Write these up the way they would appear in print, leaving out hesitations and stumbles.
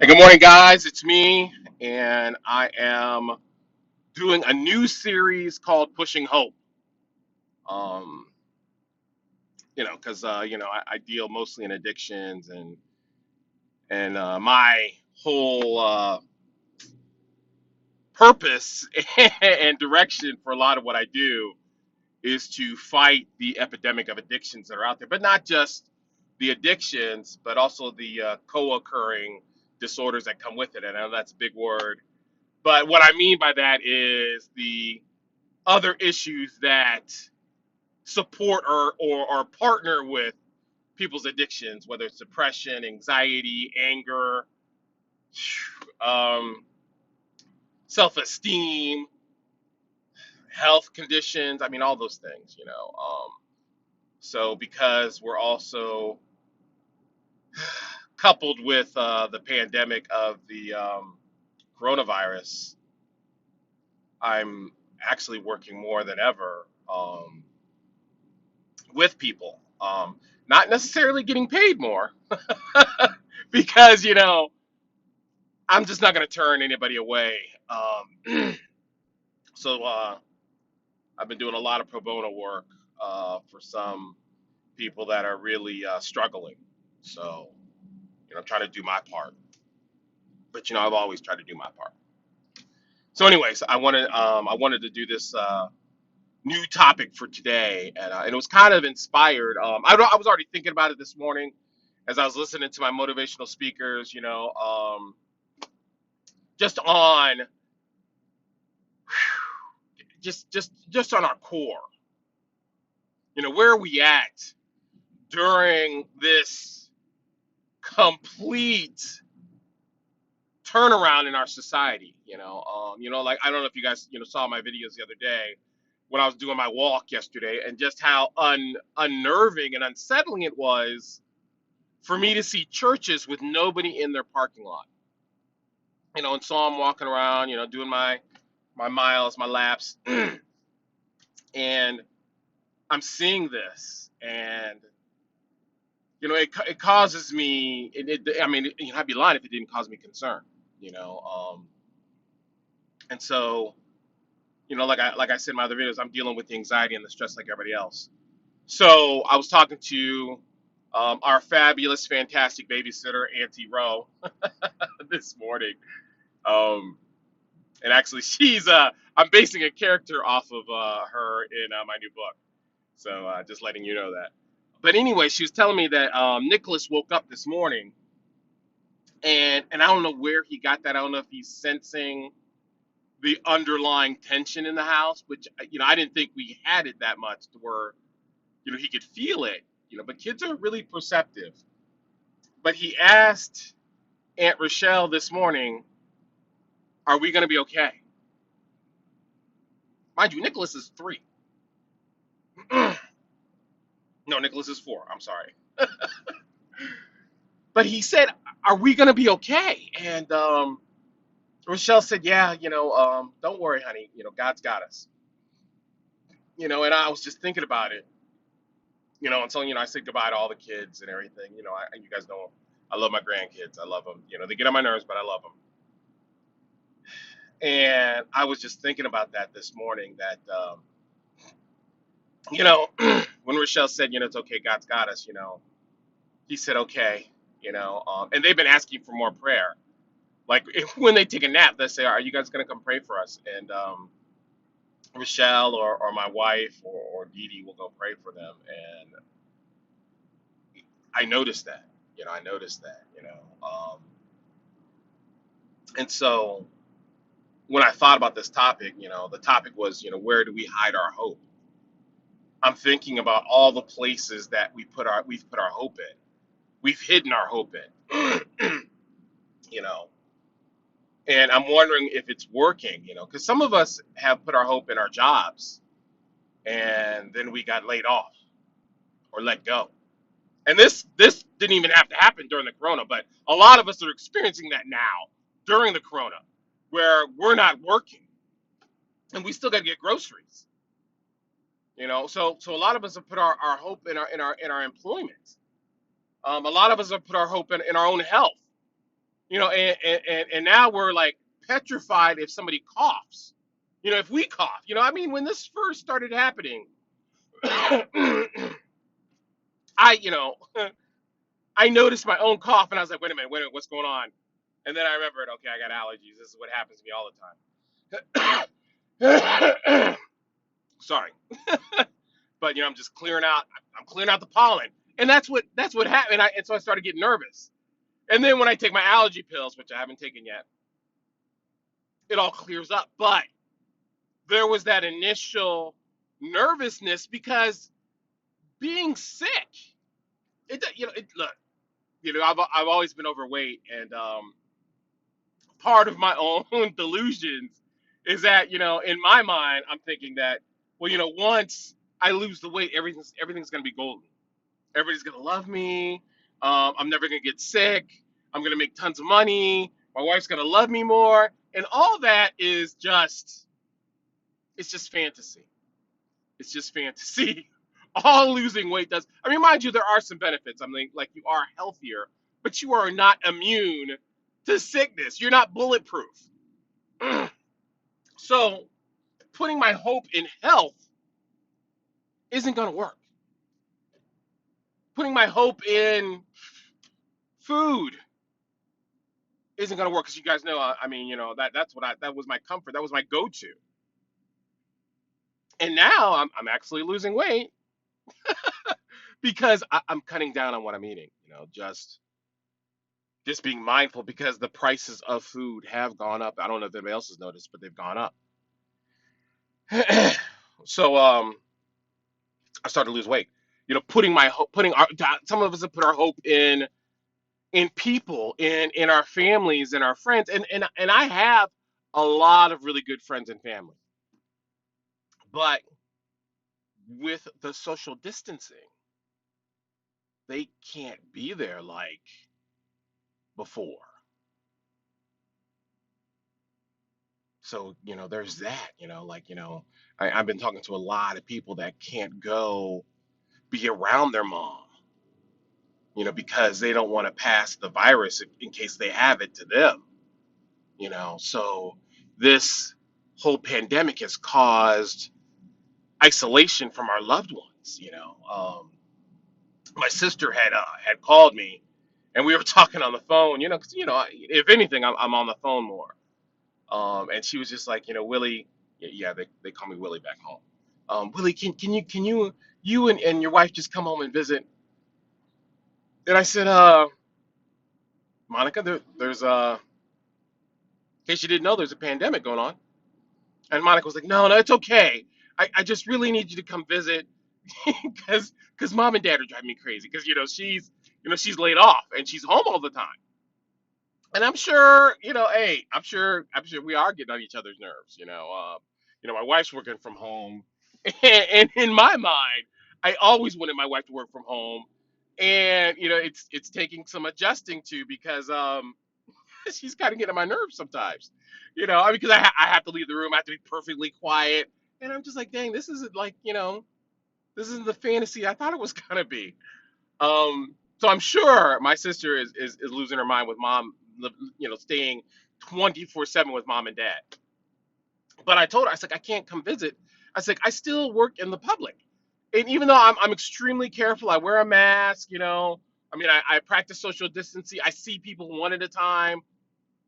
Hey, good morning, guys. It's me, and I am doing a new series called Pushing Hope. Um, because I deal mostly in addictions, and my whole purpose and direction for a lot of what I do is to fight the epidemic of addictions that are out there, but not just the addictions, but also the co-occurring disorders that come with it. And I know that's a big word, but what I mean by that is the other issues that support or partner with people's addictions, whether it's depression, anxiety, anger, um, self-esteem, health conditions. I mean, all those things. So because we're also coupled with the pandemic of the coronavirus, I'm actually working more than ever with people. Not necessarily getting paid more because I'm just not going to turn anybody away. So I've been doing a lot of pro bono work for some people that are really struggling. So I'm trying to do my part, but I've always tried to do my part. So, anyways, I wanted to do this new topic for today, and it was kind of inspired. I was already thinking about it this morning as I was listening to my motivational speakers. Just on just on our core. Where are we at during this complete turnaround in our society? Like, I don't know if you guys saw my videos the other day when I was doing my walk yesterday, and just how unnerving and unsettling it was for me to see churches with nobody in their parking lot. And so I'm walking around, doing my miles, my laps, and I'm seeing this, and it causes me. I mean, I'd be lying if it didn't cause me concern. You know, and so like I said in my other videos, I'm dealing with the anxiety and the stress like everybody else. So I was talking to our fabulous, fantastic babysitter, Auntie Rowe, this morning, um, and actually I'm basing a character off of her in my new book. So just letting you know that. But anyway, she was telling me that Nicholas woke up this morning, and I don't know where he got that. I don't know if he's sensing the underlying tension in the house, which I didn't think we had it that much to where he could feel it. But kids are really perceptive. But he asked Aunt Rochelle this morning, "Are we going to be okay?" Mind you, Nicholas is 3. No, Nicholas is 4. I'm sorry. But he said, "Are we going to be okay?" And Rochelle said, "Yeah, don't worry, honey. God's got us." And I was just thinking about it. And so I said goodbye to all the kids and everything. You guys know I love my grandkids. I love them. They get on my nerves, but I love them. And I was just thinking about that this morning. That when Rochelle said, "It's okay, God's got us," he said, "Okay." And they've been asking for more prayer. Like, when they take a nap, they say, "Are you guys going to come pray for us?" And Rochelle or my wife or Dee Dee will go pray for them. And I noticed that. I noticed that. And so when I thought about this topic, the topic was, where do we hide our hope? I'm thinking about all the places that we've put our hope in. We've hidden our hope in. you know, and I'm wondering if it's working, because some of us have put our hope in our jobs, and then we got laid off or let go. And this didn't even have to happen during the corona, but a lot of us are experiencing that now during the corona, where we're not working and we still got to get groceries. So a lot of us have put our hope in our employment. A lot of us have put our hope in our own health. And now we're like petrified if somebody coughs. If we cough, I mean, when this first started happening, I, you know, I noticed my own cough and I was like, wait a minute, what's going on? And then I remembered, okay, I got allergies. This is what happens to me all the time. Sorry. But I'm just clearing out. I'm clearing out the pollen, and that's what happened. And so I started getting nervous. And then when I take my allergy pills, which I haven't taken yet, it all clears up. But there was that initial nervousness because being sick, look, I've always been overweight, and part of my own delusions is that in my mind I'm thinking that, well, once I lose the weight, everything's gonna be golden. Everybody's gonna love me. I'm never gonna get sick. I'm gonna make tons of money. My wife's gonna love me more, and all that is just fantasy. It's just fantasy. All losing weight does. I mean, mind you, there are some benefits. I mean, like, you are healthier, but you are not immune to sickness. You're not bulletproof. So putting my hope in health isn't gonna work. Putting my hope in food isn't gonna work because you guys know. I mean, that was my comfort. That was my go-to. And now I'm actually losing weight because I'm cutting down on what I'm eating. Just being mindful because the prices of food have gone up. I don't know if anybody else has noticed, but they've gone up. So I started to lose weight. Putting my hope, putting our some of us have put our hope in people, in our families, in our friends, and I have a lot of really good friends and family, but with the social distancing, they can't be there like before. So, there's that, I've been talking to a lot of people that can't go be around their mom, because they don't want to pass the virus in case they have it to them, So this whole pandemic has caused isolation from our loved ones, My sister had called me and we were talking on the phone, because, if anything, I'm on the phone more. And she was just like, Willie, yeah, they call me Willie back home. Willie, you and your wife just come home and visit? And I said, Monica, there's in case you didn't know, there's a pandemic going on. And Monica was like, no, it's okay. I just really need you to come visit because mom and dad are driving me crazy because she's laid off and she's home all the time. And I'm sure, hey, I'm sure we are getting on each other's nerves. My wife's working from home, and in my mind, I always wanted my wife to work from home, and it's taking some adjusting to because she's kind of getting on my nerves sometimes. Because I have to leave the room, I have to be perfectly quiet, and I'm just like, dang, this isn't like this isn't the fantasy I thought it was gonna be. So I'm sure my sister is losing her mind with mom, staying 24/7 with mom and dad. But I told her, I said, I can't come visit. I said, I still work in the public. And even though I'm extremely careful, I wear a mask, I mean, I practice social distancing. I see people one at a time.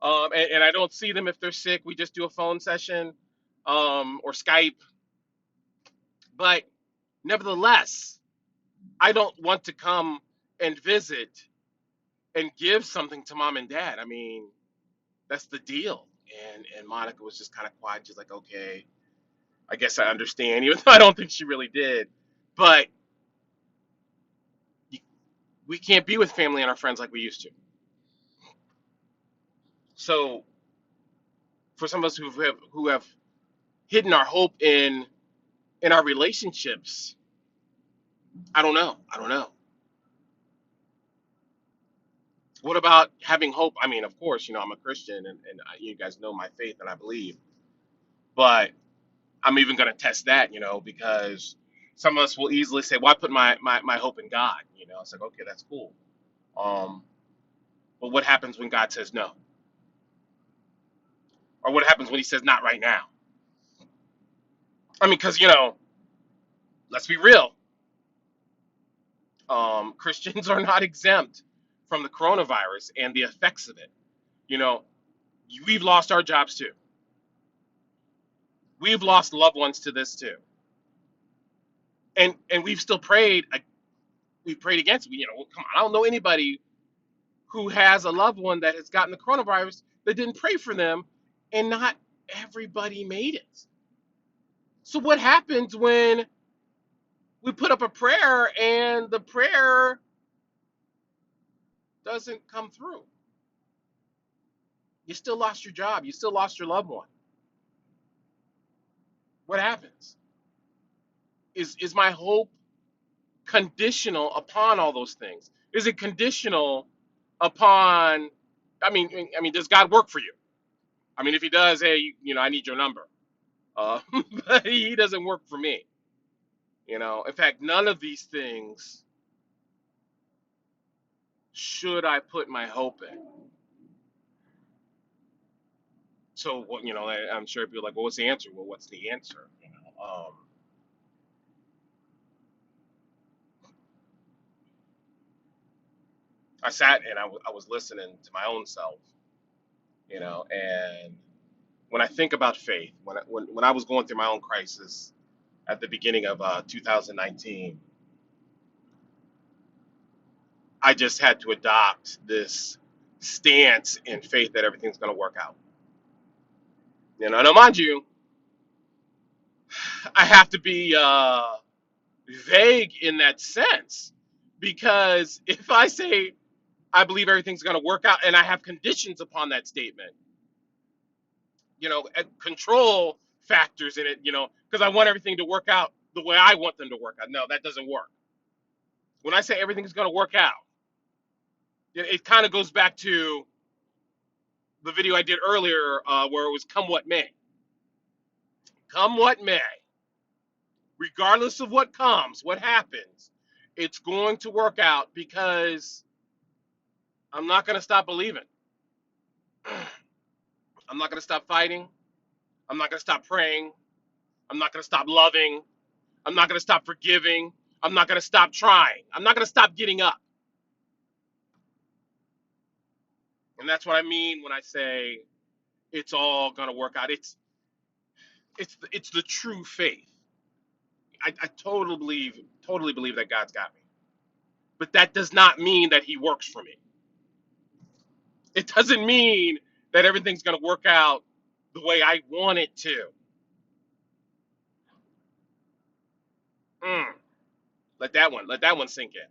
And I don't see them if they're sick. We just do a phone session, or Skype. But nevertheless, I don't want to come and visit and give something to mom and dad. I mean, that's the deal. And Monica was just kind of quiet. She's like, okay, I guess I understand, even though I don't think she really did. But we can't be with family and our friends like we used to. So for some of us who have hidden our hope in our relationships, I don't know. I don't know. What about having hope? I mean, of course, I'm a Christian, and you guys know my faith and I believe. But I'm even going to test that, because some of us will easily say, well, I put my hope in God. It's like, okay, that's cool. Um, But what happens when God says no? Or what happens when he says not right now? I mean, because, let's be real. Christians are not exempt from the coronavirus and the effects of it. You know, we've lost our jobs too. We've lost loved ones to this too. And we've still prayed. We've prayed against it. Come on. I don't know anybody who has a loved one that has gotten the coronavirus that didn't pray for them, and not everybody made it. So what happens when we put up a prayer and the prayer doesn't come through? You still lost your job. You still lost your loved one. What happens? Is my hope conditional upon all those things? Is it conditional upon? I mean, does God work for you? I mean, if He does, hey, I need your number. Uh, but He doesn't work for me. In fact, none of these things should I put my hope in. So, I'm sure people are like, well, what's the answer? Well, what's the answer? I sat and I was listening to my own self, and when I think about faith, when I was going through my own crisis at the beginning of 2019, I just had to adopt this stance in faith that everything's going to work out. Now, mind you, I have to be vague in that sense, because if I say I believe everything's going to work out and I have conditions upon that statement, and control factors in it, because I want everything to work out the way I want them to work out. No, that doesn't work. When I say everything's going to work out, it kind of goes back to the video I did earlier, where it was come what may. Come what may. Regardless of what comes, what happens, it's going to work out, because I'm not going to stop believing. I'm not going to stop fighting. I'm not going to stop praying. I'm not going to stop loving. I'm not going to stop forgiving. I'm not going to stop trying. I'm not going to stop getting up. And that's what I mean when I say it's all going to work out. It's the true faith. I totally believe that God's got me. But that does not mean that He works for me. It doesn't mean that everything's going to work out the way I want it to. Mm, let that one sink in.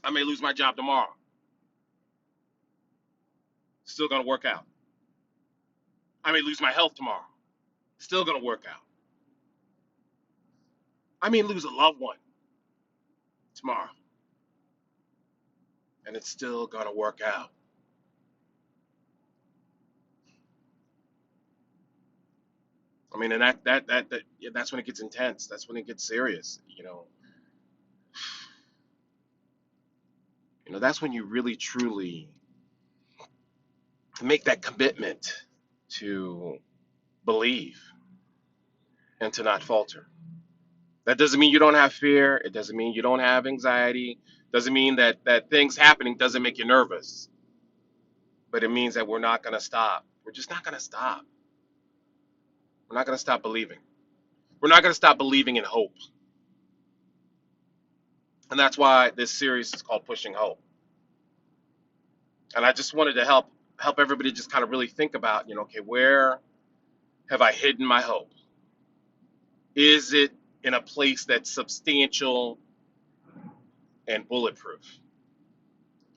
I may lose my job tomorrow. Still going to work out. I may lose my health tomorrow. Still going to work out. I may lose a loved one tomorrow, and it's still going to work out. I mean, and yeah, that's when it gets intense. That's when it gets serious. That's when you really truly make that commitment to believe and to not falter. That doesn't mean you don't have fear. It doesn't mean you don't have anxiety. Doesn't mean that things happening doesn't make you nervous. But it means that we're not going to stop. We're just not going to stop. We're not going to stop believing. We're not going to stop believing in hope. And that's why this series is called Pushing Hope. And I just wanted to help everybody just kind of really think about, okay, where have I hidden my hope? Is it in a place that's substantial and bulletproof?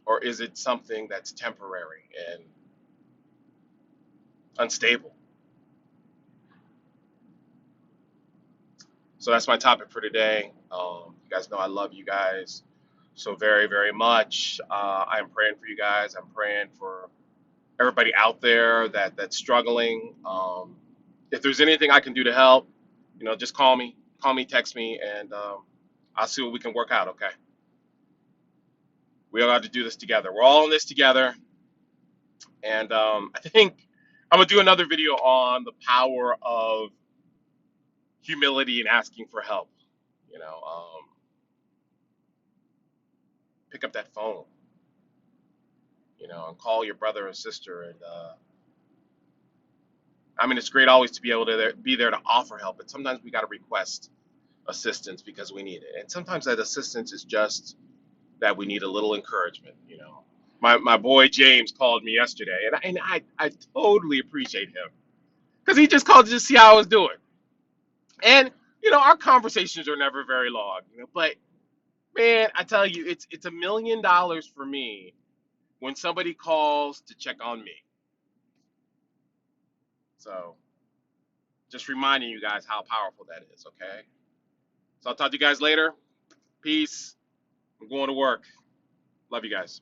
Or is it something that's temporary and unstable? So that's my topic for today. You guys know I love you guys so very, very much. I am praying for you guys. I'm praying for everybody out there that's struggling. If there's anything I can do to help, just call me, text me, and I'll see what we can work out. Okay. We all got to do this together. We're all in this together. And I think I'm gonna do another video on the power of humility and asking for help. You know, pick up that phone, and call your brother or sister. And I mean, it's great always to be able to be there to offer help, but sometimes we got to request assistance because we need it. And sometimes that assistance is just that we need a little encouragement. My boy James called me yesterday, and I totally appreciate him because he just called to just see how I was doing. And our conversations are never very long, but man, I tell you, it's $1 million for me when somebody calls to check on me. So just reminding you guys how powerful that is, okay? So I'll talk to you guys later. Peace. I'm going to work. Love you guys.